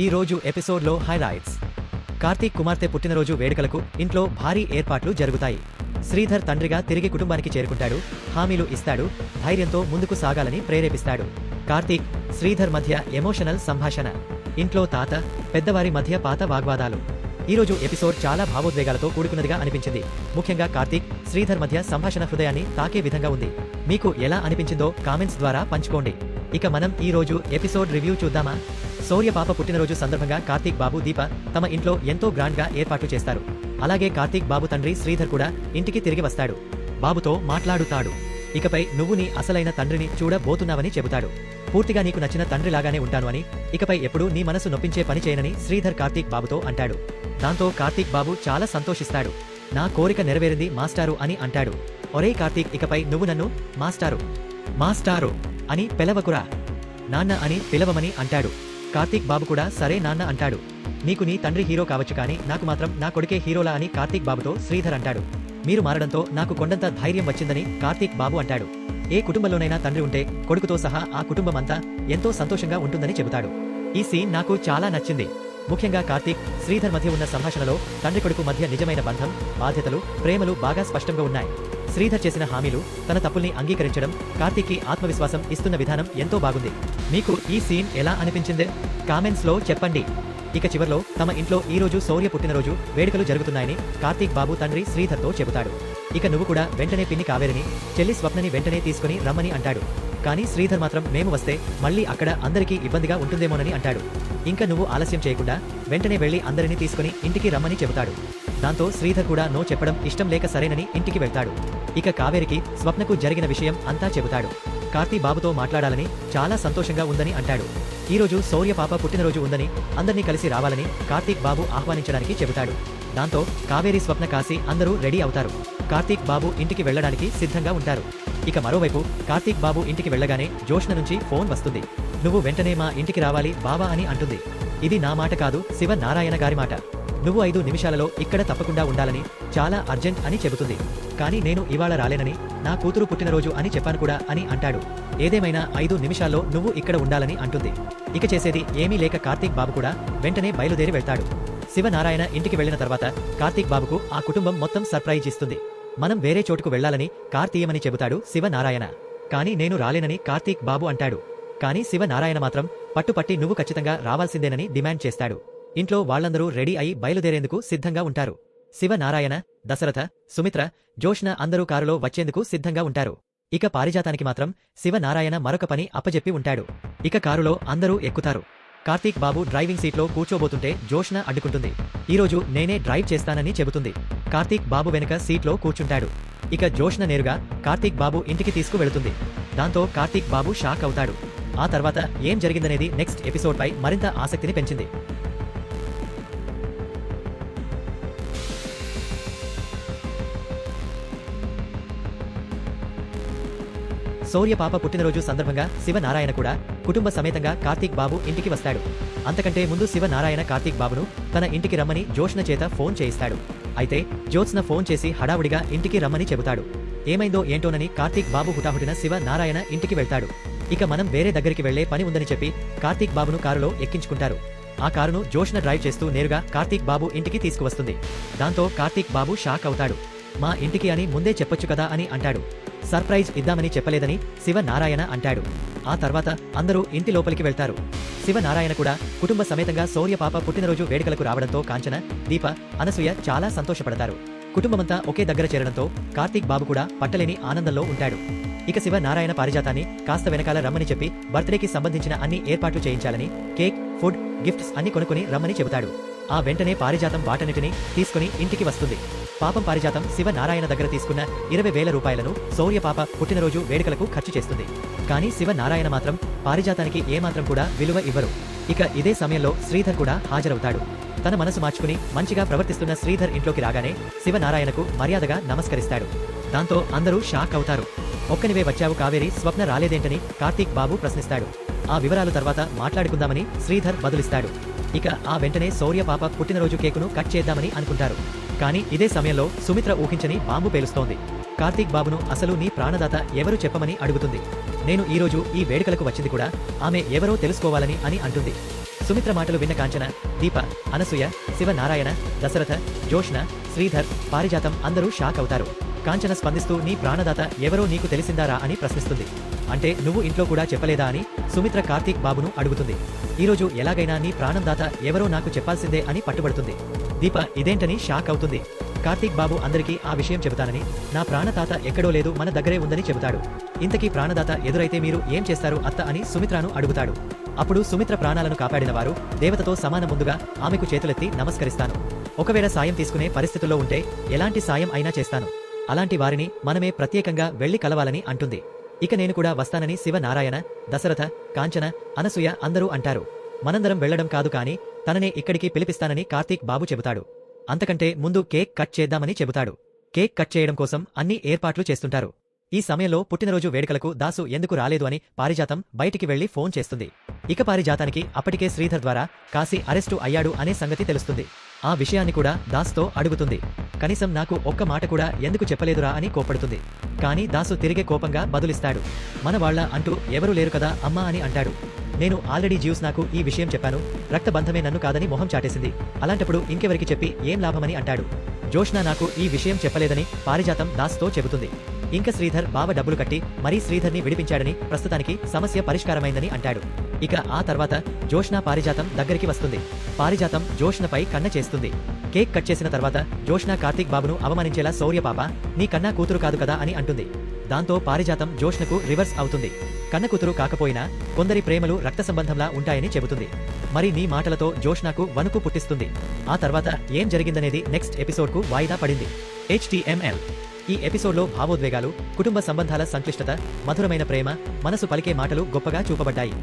ఈ రోజు ఎపిసోడ్లో హైలైట్స్. కార్తీక్ కుమార్తె పుట్టినరోజు వేడుకలకు ఇంట్లో భారీ ఏర్పాట్లు జరుగుతాయి. శ్రీధర్ తండ్రిగా తిరిగి కుటుంబానికి చేరుకుంటాడు, హామీలు ఇస్తాడు, ధైర్యంతో ముందుకు సాగాలని ప్రేరేపిస్తాడు. కార్తీక్, శ్రీధర్ మధ్య ఎమోషనల్ సంభాషణ. ఇంట్లో తాత, పెద్దవారి మధ్య పాత వాగ్వాదాలు. ఈరోజు ఎపిసోడ్ చాలా భావోద్వేగాలతో కూడుకున్నదిగా అనిపించింది. ముఖ్యంగా కార్తీక్, శ్రీధర్ మధ్య సంభాషణ హృదయాన్ని తాకే విధంగా ఉంది. మీకు ఎలా అనిపించిందో కామెంట్స్ ద్వారా పంచుకోండి. ఇక మనం ఈ రోజు ఎపిసోడ్ రివ్యూ చూద్దామా? శౌర్య పాప పుట్టినరోజు సందర్భంగా కార్తీక్ బాబు, దీప తమ ఇంట్లో ఎంతో గ్రాండ్ గా ఏర్పాట్లు చేస్తారు. అలాగే కార్తీక్ బాబు తండ్రి శ్రీధర్ కూడా ఇంటికి తిరిగి వస్తాడు. బాబుతో మాట్లాడుతాడు. ఇకపై నువ్వు నీ అసలైన తండ్రిని చూడబోతున్నావని చెబుతాడు. పూర్తిగా నీకు నచ్చిన తండ్రిలాగానే ఉంటాను అని, ఇకపై ఎప్పుడూ నీ మనసు నొప్పించే పని చేయనని శ్రీధర్ కార్తీక్ బాబుతో అంటాడు. దాంతో కార్తీక్ బాబు చాలా సంతోషిస్తాడు. నా కోరిక నెరవేరింది మాస్టారు అని అంటాడు. ఒరే కార్తీక్, ఇకపై నువ్వు నన్ను మాస్టారు అని పిలవకురా, నాన్న అని పిలవమని అంటాడు. కార్తీక్ బాబు కూడా సరే నాన్న అంటాడు. నీకు నీ తండ్రి హీరో కావచ్చు, కానీ నాకు మాత్రం నా కొడుకే హీరోలా అని కార్తీక్ బాబుతో శ్రీధర్ అంటాడు. మీరు మారడంతో నాకు కొండంత ధైర్యం వచ్చిందని కార్తీక్ బాబు అంటాడు. ఏ కుటుంబంలోనైనా తండ్రి ఉంటే కొడుకుతో సహా ఆ కుటుంబం అంతా ఎంతో సంతోషంగా ఉంటుందని చెబుతాడు. ఈ సీన్ నాకు చాలా నచ్చింది. ముఖ్యంగా కార్తీక్, శ్రీధర్ మధ్య ఉన్న సంభాషణలో తండ్రి కొడుకు మధ్య నిజమైన బంధం, బాధ్యతలు, ప్రేమలు బాగా స్పష్టంగా ఉన్నాయి. శ్రీధర్ చేసిన హామీలు, తన తప్పుల్ని అంగీకరించడం కార్తీక్కి ఆత్మవిశ్వాసం ఇస్తున్న విధానం ఎంతో బాగుంది. మీకు ఈ సీన్ ఎలా అనిపించింది? కామెంట్స్ లో చెప్పండి. ఇక చివర్లో తమ ఇంట్లో ఈ రోజు శౌర్య పుట్టినరోజు వేడుకలు జరుగుతున్నాయని కార్తీక్ బాబు తండ్రి శ్రీధర్తో చెబుతాడు. ఇక నువ్వు కూడా వెంటనే పిన్ని కావేరిని, చెల్లి స్వప్నని వెంటనే తీసుకుని రమ్మని అంటాడు. కానీ శ్రీధర్ మాత్రం మేము వస్తే మళ్ళీ అక్కడ అందరికీ ఇబ్బందిగా ఉంటుందేమోనని అంటాడు. ఇంకా నువ్వు ఆలస్యం చేయకుండా వెంటనే వెళ్లి అందరినీ తీసుకుని ఇంటికి రమ్మని చెబుతాడు. దాంతో శ్రీధర్ కూడా నో చెప్పడం ఇష్టం లేక సరేనని ఇంటికి వెళ్తాడు. ఇక కావేరికి, స్వప్నకు జరిగిన విషయం అంతా చెబుతాడు. కార్తీ బాబుతో మాట్లాడాలని చాలా సంతోషంగా ఉందని అంటాడు. ఈరోజు శౌర్య పాప పుట్టినరోజు ఉందని, అందర్నీ కలిసి రావాలని కార్తీక్ బాబు ఆహ్వానించడానికి చెబుతాడు. దాంతో కావేరి, స్వప్న, కాశీ అందరూ రెడీ అవుతారు. కార్తీక్ బాబు ఇంటికి వెళ్లడానికి సిద్ధంగా ఉంటారు. ఇక మరోవైపు కార్తీక్ బాబు ఇంటికి వెళ్లగానే జోష్న నుంచి ఫోన్ వస్తుంది. నువ్వు వెంటనే మా ఇంటికి రావాలి బావా అని అంటుంది. ఇది నా మాట కాదు, శివ నారాయణ గారి మాట. నువ్వు 5 నిమిషాలలో ఇక్కడ తప్పకుండా ఉండాలని, చాలా అర్జెంట్ అని చెబుతుంది. కానీ నేను ఇవాళ రాలేనని, నా కూతురు పుట్టినరోజు అని చెప్పాను కూడా అని అంటాడు. ఏదేమైనా 5 నిమిషాల్లో నువ్వు ఇక్కడ ఉండాలని అంటుంది. ఇక చేసేది ఏమీ లేక కార్తీక్ బాబు కూడా వెంటనే బయలుదేరి వెళ్తాడు. శివనారాయణ ఇంటికి వెళ్లిన తర్వాత కార్తీక్ బాబుకు ఆ కుటుంబం మొత్తం సర్ప్రైజ్ ఇస్తుంది. మనం వేరే చోటుకు వెళ్లాలని కార్ తీయమని చెబుతాడు శివనారాయణ. కానీ నేను రాలేనని కార్తీక్ బాబు అంటాడు. కానీ శివనారాయణ మాత్రం పట్టుపట్టి నువ్వు ఖచ్చితంగా రావాల్సిందేనని డిమాండ్ చేస్తాడు. ఇంట్లో వాళ్లందరూ రెడీ అయి బయలుదేరేందుకు సిద్ధంగా ఉంటారు. శివనారాయణ, దశరథ, సుమిత్ర, జోష్న అందరూ కారులో వచ్చేందుకు సిద్ధంగా ఉంటారు. ఇక పారిజాతానికి మాత్రం శివనారాయణ మరొక పని అప్పజెప్పి ఉంటాడు. ఇక కారులో అందరూ ఎక్కుతారు. కార్తీక్ బాబు డ్రైవింగ్ సీట్లో కూర్చోబోతుంటే జోష్న అడ్డుకుంటుంది. ఈరోజు నేనే డ్రైవ్ చేస్తానని చెబుతుంది. కార్తీక్ బాబు వెనుక సీట్లో కూర్చుంటాడు. ఇక జోష్న నేరుగా కార్తీక్ బాబు ఇంటికి తీసుకువెళుతుంది. దాంతో కార్తీక్ బాబు షాక్ అవుతాడు. ఆ తర్వాత ఏం జరిగిందనేది నెక్స్ట్ ఎపిసోడ్ పై మరింత ఆసక్తిని పెంచింది. శౌర్య పాప పుట్టినరోజు సందర్భంగా శివనారాయణ కూడా కుటుంబ సమేతంగా కార్తీక్ బాబు ఇంటికి వస్తాడు. అంతకంటే ముందు శివనారాయణ కార్తీక్ బాబును తన ఇంటికి రమ్మని జోష్న చేత ఫోన్ చేయిస్తాడు. అయితే జ్యోత్స్న ఫోన్ చేసి హడావుడిగా ఇంటికి రమ్మని చెబుతాడు. ఏమైందో ఏంటోనని కార్తీక్ బాబు హుటాహుటిన శివనారాయణ ఇంటికి వెళ్తాడు. ఇక మనం వేరే దగ్గరికి వెళ్లే పని ఉందని చెప్పి కార్తీక్ బాబును కారులో ఎక్కించుకుంటారు. ఆ కారును జోష్న డ్రైవ్ చేస్తూ నేరుగా కార్తీక్ బాబు ఇంటికి తీసుకువస్తుంది. దాంతో కార్తీక్ బాబు షాక్ అవుతాడు. మా ఇంటికి అని ముందే చెప్పొచ్చు కదా అని అంటాడు. సర్ప్రైజ్ ఇద్దామని చెప్పలేదని శివనారాయణ అంటాడు. ఆ తర్వాత అందరూ ఇంటి లోపలికి వెళ్తారు. శివనారాయణ కూడా కుటుంబ సమేతంగా శౌర్య పాప పుట్టినరోజు వేడుకలకు రావడంతో కాంచన, దీప, అనసూయ చాలా సంతోషపడతారు. కుటుంబమంతా ఒకే దగ్గర చేరడంతో కార్తీక్ బాబు కూడా పట్టలేని ఆనందంలో ఉంటాడు. ఇక శివనారాయణ పారిజాతాన్ని కాస్త వెనకాల రమ్మని చెప్పి బర్త్డేకి సంబంధించిన అన్ని ఏర్పాట్లు చేయించాలని, కేక్, ఫుడ్, గిఫ్ట్స్ అన్ని కొనుక్కొని రమ్మని చెబుతాడు. ఆ వెంటనే పారిజాతం వాటన్నిటినీ తీసుకుని ఇంటికి వస్తుంది. పాపం పారిజాతం శివనారాయణ దగ్గర తీసుకున్న 20,000 రూపాయలను శౌర్య పాప పుట్టినరోజు వేడుకలకు ఖర్చు చేస్తుంది. కానీ శివనారాయణ మాత్రం పారిజాతానికి ఏమాత్రం కూడా విలువ ఇవ్వరు. ఇక ఇదే సమయంలో శ్రీధర్ కూడా హాజరవుతాడు. తన మనసు మార్చుకుని మంచిగా ప్రవర్తిస్తున్న శ్రీధర్ ఇంట్లోకి రాగానే శివనారాయణకు మర్యాదగా నమస్కరిస్తాడు. దాంతో అందరూ షాక్ అవుతారు. ఒక్కనివే వచ్చావు కావేరి, స్వప్న రాలేదేంటని కార్తీక్ బాబు ప్రశ్నిస్తాడు. ఆ వివరాలు తర్వాత మాట్లాడుకుందామని శ్రీధర్ బదులిస్తాడు. ఇక ఆ వెంటనే శౌర్య పాప పుట్టినరోజు కేకును కట్ చేద్దామని అనుకుంటారు. కానీ ఇదే సమయంలో సుమిత్ర ఊహించని బాంబు పేలుస్తోంది. కార్తీక్ బాబును అసలు నీ ప్రాణదాత ఎవరు చెప్పమని అడుగుతుంది. నేను ఈరోజు ఈ వేడుకలకు వచ్చింది కూడా ఆమె ఎవరో తెలుసుకోవాలని అని అంటుంది. సుమిత్ర మాటలు విన్న కాంచన, దీప, అనసూయ, శివనారాయణ, దశరథ, జోష్న, శ్రీధర్, పారిజాతం అందరూ షాక్ అవుతారు. కాంచన స్పందిస్తూ నీ ప్రాణదాత ఎవరో నీకు తెలిసిందారా అని ప్రశ్నిస్తుంది. అంటే నువ్వు ఇంట్లో కూడా చెప్పలేదా అని సుమిత్ర కార్తీక్ బాబును అడుగుతుంది. ఈరోజు ఎలాగైనా నీ ప్రాణందాత ఎవరో నాకు చెప్పాల్సిందే అని పట్టుబడుతుంది. దీప ఇదేంటని షాక్ అవుతుంది. కార్తీక్ బాబు అందరికీ ఆ విషయం చెబుతానని, నా ప్రాణదాత ఎక్కడో లేదు మన దగ్గరే ఉందని చెబుతాడు. ఇంతకీ ప్రాణదాత ఎదురైతే మీరు ఏం చేస్తారు అత్త అని సుమిత్రను అడుగుతాడు. అప్పుడు సుమిత్ర ప్రాణాలను కాపాడిన వారు దేవతతో సమాన, ముందుగా ఆమెకు చేతులెత్తి నమస్కరిస్తాను. ఒకవేళ సాయం తీసుకునే పరిస్థితుల్లో ఉంటే ఎలాంటి సాయం అయినా చేస్తాను. అలాంటి వారిని మనమే ప్రత్యేకంగా వెళ్లి కలవాలని అంటుంది. ఇక నేను కూడా వస్తానని శివనారాయణ, దశరథ, కాంచన, అనసూయ అందరూ అంటారు. మనందరం వెళ్లడం కాదు కానీ తననే ఇక్కడికి పిలిపిస్తానని కార్తీక్ బాబు చెబుతాడు. అంతకంటే ముందు కేక్ కట్ చేద్దామని చెబుతాడు. కేక్ కట్ చేయడం కోసం అన్ని ఏర్పాట్లు చేస్తుంటారు. ఈ సమయంలో పుట్టినరోజు వేడుకలకు దాసు ఎందుకు రాలేదు అని పారిజాతం బయటికి వెళ్లి ఫోన్ చేస్తుంది. ఇక పారిజాతానికి అప్పటికే శ్రీధర్ ద్వారా కాశీ అరెస్టు అయ్యాడు అనే సంగతి తెలుస్తుంది. ఆ విషయాన్ని కూడా దాస్తో అడుగుతుంది. కనీసం నాకు ఒక్క మాట కూడా ఎందుకు చెప్పలేదురా అని కోపడుతుంది. కానీ దాసు తిరిగే కోపంగా బదులిస్తాడు. మన వాళ్ళ అంటూ ఎవరూ లేరు కదా అమ్మా అని అంటాడు. నేను ఆల్రెడీ జ్యూస్ నాకు ఈ విషయం చెప్పాను, రక్తబంధమే నన్ను కాదని మొహం చాటేసింది, అలాంటప్పుడు ఇంకెవరికి చెప్పి ఏం లాభమని అంటాడు. జోష్న నాకు ఈ విషయం చెప్పలేదని పారిజాతం దాస్తో చెబుతుంది. ఇంక శ్రీధర్ బావ డబ్బులు కట్టి మరీ శ్రీధర్ని విడిపించాడని, ప్రస్తుతానికి సమస్య పరిష్కారమైందని అంటాడు. ఇక ఆ తర్వాత జోష్న పారిజాతం దగ్గరికి వస్తుంది. పారిజాతం జోష్నపై కన్న చేస్తుంది. కేక్ కట్ చేసిన తర్వాత జోష్న కార్తీక్ బాబును అవమానించేలా శౌర్య పాప, నీ కన్నా కూతురు కాదు కదా అని అంటుంది. దాంతో పారిజాతం జోష్నకు రివర్స్ అవుతుంది. కన్న కూతురు కాకపోయినా కొందరి ప్రేమలు రక్త సంబంధంలా ఉంటాయని చెబుతుంది. మరి నీ మాటలతో జోష్నకు వణుకు పుట్టిస్తుంది. ఆ తర్వాత ఏం జరిగిందనేది నెక్స్ట్ ఎపిసోడ్కు వాయిదా పడింది. HTML ఈ ఎపిసోడ్లో భావోద్వేగాలు, కుటుంబ సంబంధాల సంక్లిష్టత, మధురమైన ప్రేమ, మనసు పలికే మాటలు గొప్పగా చూపబడ్డాయి.